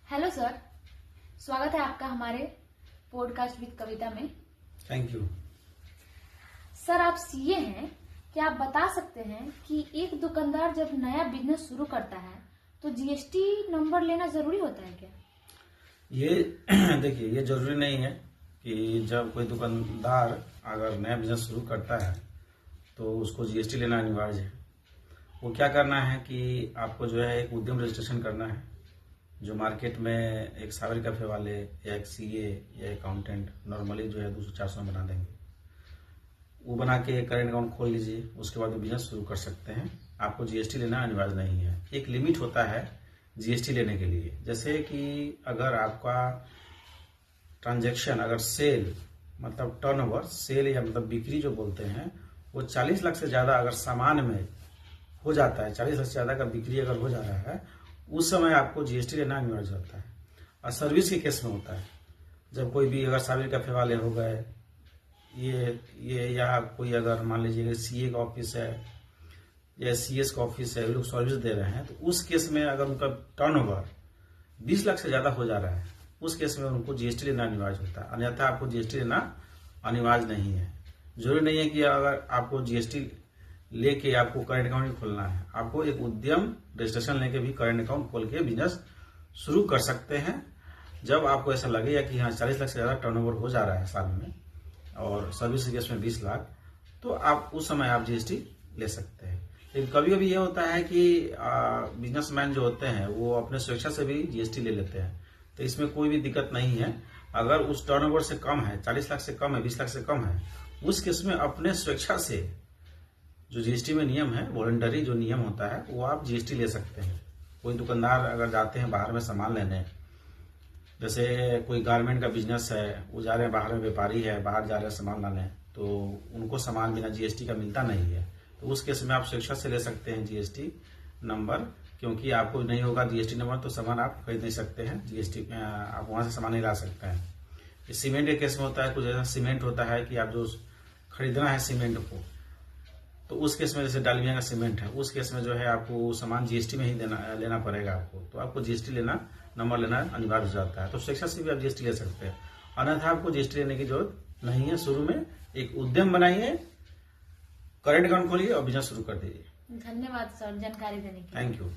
Hello sir, स्वागत है आपका हमारे पॉडकास्ट विद कविता में। Thank you. सर, आप सीए हैं, क्या आप बता सकते हैं कि एक दुकानदार जब नया बिजनेस शुरू करता है तो जीएसटी नंबर लेना जरूरी होता है क्या? ये देखिए, ये जरूरी नहीं है कि जब कोई दुकानदार अगर नया बिजनेस शुरू करता है तो उसको जीएसटी लेना अनिवार्य है। वो क्या करना है कि आपको जो है एक उद्यम रजिस्ट्रेशन करना है, जो मार्केट में एक सावर कैफे वाले या एक सीए या अकाउंटेंट नॉर्मली जो है 200-400 बना देंगे। वो बना के करेंट अकाउंट खोल लीजिए, उसके बाद वो बिजनेस शुरू कर सकते हैं। आपको जीएसटी लेना अनिवार्य नहीं है। एक लिमिट होता है जीएसटी लेने के लिए, जैसे कि अगर आपका ट्रांजैक्शन, अगर सेल मतलब टर्नओवर, सेल या मतलब बिक्री जो बोलते हैं, वो 40 लाख से ज्यादा अगर सामान में हो जाता है, 40 लाख से ज्यादा का बिक्री अगर हो जा रहा है, उस समय आपको जीएसटी लेना अनिवार्य होता है। और सर्विस के केस में होता है, जब कोई भी अगर साबिर कैफे वाले हो गए, ये या कोई अगर मान लीजिए सीए का ऑफिस है या सीएस का ऑफिस है, लोग सर्विस दे रहे हैं, तो उस केस में अगर उनका टर्नओवर 20 लाख से ज्यादा हो जा रहा है, उस केस में उनको जीएसटी लेना अनिवार्य होता है। अन्यथा आपको जीएसटी लेना अनिवार्य नहीं है। जरूरी नहीं है कि अगर आपको जीएसटी लेके आपको करंट अकाउंट ही खोलना है। आपको एक उद्यम रजिस्ट्रेशन लेके भी करंट अकाउंट खोल के बिजनेस शुरू कर सकते हैं। जब आपको ऐसा लगेगा कि हाँ 40 लाख से ज्यादा टर्नओवर हो जा रहा है साल में और सर्विस केस में 20 लाख, तो आप उस समय आप जीएसटी ले सकते हैं। लेकिन कभी कभी ये होता है कि बिजनेसमैन जो होते हैं वो अपने स्वेच्छा से भी जीएसटी ले लेते हैं, तो इसमें कोई भी दिक्कत नहीं है। अगर उस टर्नओवर से कम है, 40 लाख से कम है, 20 लाख से कम है, उस केस में अपने स्वेच्छा से जो जीएसटी में नियम है, वॉलंटरी जो नियम होता है, वो आप जीएसटी ले सकते हैं। कोई दुकानदार अगर जाते हैं बाहर में सामान लेने, जैसे कोई गारमेंट का बिजनेस है, वो जा रहे हैं बाहर में, व्यापारी है, बाहर जा रहे हैं सामान लाने, तो उनको सामान बिना जीएसटी का मिलता नहीं है, तो उस केस में आप स्वेच्छा से ले सकते हैं जीएसटी नंबर। क्योंकि आपको नहीं होगा जीएसटी नंबर तो सामान आप खरीद नहीं सकते हैं, जीएसटी आप वहां से सामान नहीं ला सकते हैं। इस सीमेंट के केस में होता है, कुछ ऐसा सीमेंट होता है कि आप जो खरीदना है सीमेंट को, तो उस केस में जैसे डालमिया का सीमेंट है, उस केस में जो है आपको सामान जीएसटी में ही लेना पड़ेगा आपको, तो आपको जीएसटी लेना, नंबर लेना अनिवार्य हो जाता है। तो स्वेच्छा से भी आप जीएसटी ले सकते हैं, अन्यथा आपको जीएसटी लेने की जरूरत नहीं है। शुरू में एक उद्यम बनाइए, करंट अकाउंट खोलिए और बिजनेस शुरू कर दीजिए। धन्यवाद सर जानकारी देने के लिए। Thank you.